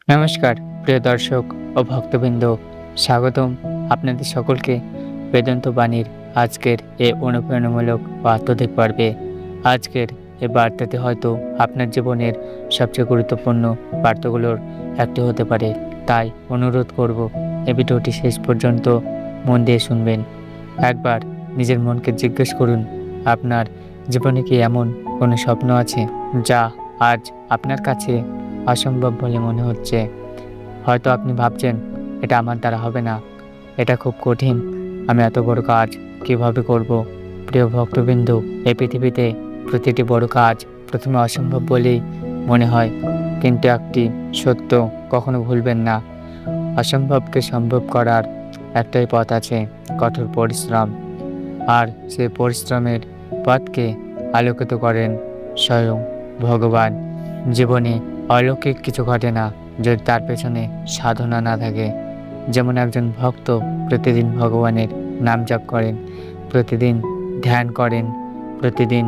নমস্কার প্রিয় দর্শক ও ভক্তবৃন্দ, স্বাগতম আপনাদের সকলকে বেদান্ত বাণীর আজকের এই অনুপ্রেরণামূলক ও আত্মধিক পর্বে। আজকের এই বার্তাটি হয়তো আপনার জীবনের সবচেয়ে গুরুত্বপূর্ণ বার্তাগুলোর একটি হতে পারে, তাই অনুরোধ করব এই ভিডিওটি শেষ পর্যন্ত মন দিয়ে শুনবেন। একবার নিজের মনকে জিজ্ঞেস করুন, আপনার জীবনে কি এমন কোনো স্বপ্ন আছে যা আজ আপনার কাছে অসম্ভব বলে মনে হচ্ছে? হয়তো আপনি ভাবছেন, এটা আমার দ্বারা হবে না, এটা খুব কঠিন, আমি এত বড় কাজ কিভাবে করব? প্রিয় ভক্তবৃন্দ, এই পৃথিবীতে প্রতিটি বড় কাজ প্রথমে অসম্ভব বলেই মনে হয়, কিন্তু একটি সত্য কখনো ভুলবেন না, অসম্ভবকে সম্ভব করার একটাই পথ আছে, কঠোর পরিশ্রম। আর সেই পরিশ্রমের পথকে আলোকিত করেন স্বয়ং ভগবান। জীবনে অলৌকিক কিছু ঘটে না যদি তার পেছনে সাধনা না থাকে। যেমন একজন ভক্ত প্রতিদিন ভগবানের নাম জপ করেন, প্রতিদিন ধ্যান করেন, প্রতিদিন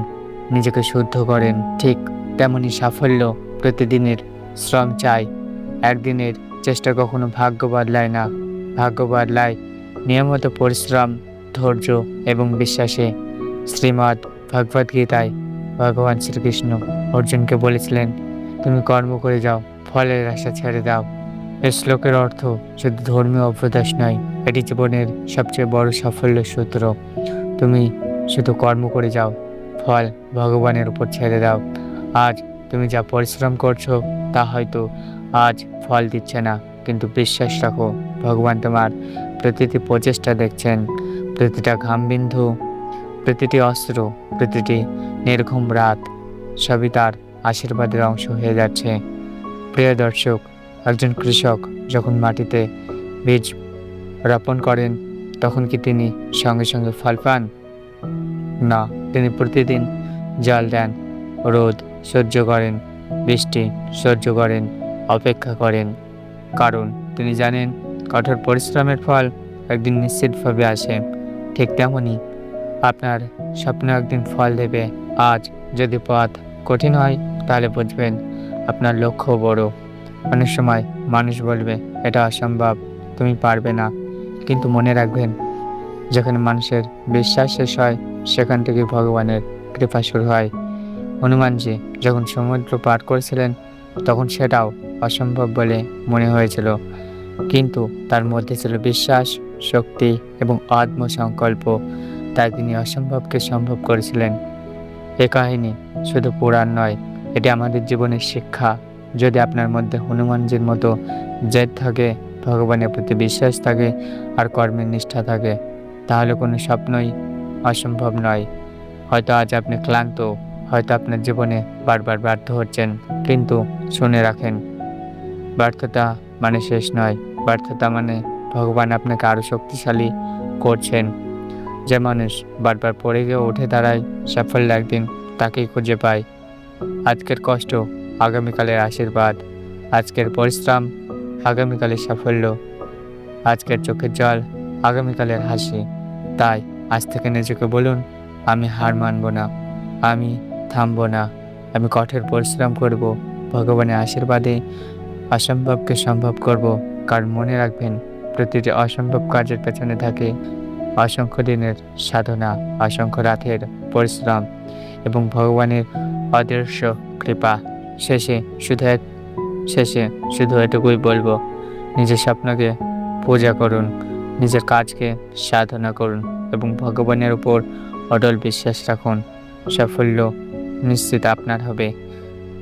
নিজেকে শুদ্ধ করেন, ঠিক তেমনি সাফল্য প্রতিদিনের শ্রম চাই। একদিনের চেষ্টা কখনো ভাগ্য বদলায় না, ভাগ্য বদলায় নিয়মিত পরিশ্রম, ধৈর্য এবং বিশ্বাসে। শ্রীমদ্ ভগবদ্গীতায় ভগবান শ্রীকৃষ্ণ অর্জুনকে বলেছিলেন, তুমি কর্ম করে যাও, ফলের আশা ছেড়ে দাও। এই শ্লোকের অর্থ শুধু ধর্মীয় অভ্যাস নয়, এটি জীবনের সবচেয়ে বড় সাফল্যের সূত্র। তুমি শুধু কর্ম করে যাও, ফল ভগবানের উপর ছেড়ে দাও। আজ তুমি যা পরিশ্রম করছো তা হয়তো আজ ফল দিচ্ছে না, কিন্তু বিশ্বাস রাখো, ভগবান তোমার প্রতিটি প্রচেষ্টা দেখছেন, প্রতিটা ঘামবিন্দু, প্রতিটি অস্ত্র, প্রতিটি নির্ঘুম রাত, সবই তার আশীর্বাদের অংশ হয়ে যাচ্ছে। প্রিয় দর্শক, একজন কৃষক যখন মাটিতে বীজ রোপণ করেন, তখন কি তিনি সঙ্গে সঙ্গে ফল পান? না, তিনি প্রতিদিন জল দেন, রোদ সহ্য করেন, বৃষ্টি সহ্য করেন, অপেক্ষা করেন, কারণ তিনি জানেন কঠোর পরিশ্রমের ফল একদিন নিশ্চিতভাবে আসে। ঠিক তেমনই আপনার স্বপ্ন একদিন ফল দেবে। আজ যদি পথ কঠিন হয়, তাহলে বুঝবেন আপনার লক্ষ্য বড়। অনেক সময় মানুষ বলবে, এটা অসম্ভব, তুমি পারবে না, কিন্তু মনে রাখবেন, যেখানে মানুষের বিশ্বাস শেষ হয়, সেখান থেকে ভগবানের কৃপা শুরু হয়। হনুমানজি যখন সমুদ্র পার করেছিলেন, তখন সেটাও অসম্ভব বলে মনে হয়েছিল, কিন্তু তার মধ্যে ছিল বিশ্বাস, শক্তি এবং আত্মসংকল্প, তাই তিনি অসম্ভবকে সম্ভব করেছিলেন। এ কাহিনী শুধু পুরাণ নয়, এটি আমাদের জীবনের শিক্ষা। যদি আপনার মধ্যে হনুমানজির মতো জেদ থাকে, ভগবানের প্রতি বিশ্বাস থাকে আর কর্মের নিষ্ঠা থাকে, তাহলে কোনো স্বপ্নই অসম্ভব নয়। হয়তো আজ আপনি ক্লান্ত, হয়তো আপনার জীবনে বারবার ব্যর্থ হচ্ছেন, কিন্তু শুনে রাখেন, ব্যর্থতা মানে শেষ নয়, ব্যর্থতা মানে ভগবান আপনাকে আরও শক্তিশালী করছেন। যে মানুষ বারবার পড়ে গিয়ে উঠে দাঁড়ায়, সাফল্য একদিন তাকেই খুঁজে পায়। আজকের কষ্ট আগামীকালের আশীর্বাদ, আজকের পরিশ্রম আগামীকালের সাফল্য, আজকের চোখের জল আগামীকালের হাসি। তাই আজ থেকে নিজেকে বলুন, আমি হার মানব না, আমি থামব না, আমি কঠোর পরিশ্রম করব, ভগবানের আশীর্বাদে অসম্ভবকে সম্ভব করব। কারণ মনে রাখবেন, প্রতিটি অসম্ভব কাজের পেছনে থাকে অসংখ্য দিনের সাধনা, অসংখ্য রাতের পরিশ্রম এবং ভগবানের অদৃশ্য কৃপা। শেষে শুধু এটুকুই বলবো, নিজের স্বপ্নকে পূজা করুন, নিজের কাজকে সাধনা করুন এবং ভগবানের উপর অটল বিশ্বাস রাখুন। সাফল্য নিশ্চিত আপনার হবে।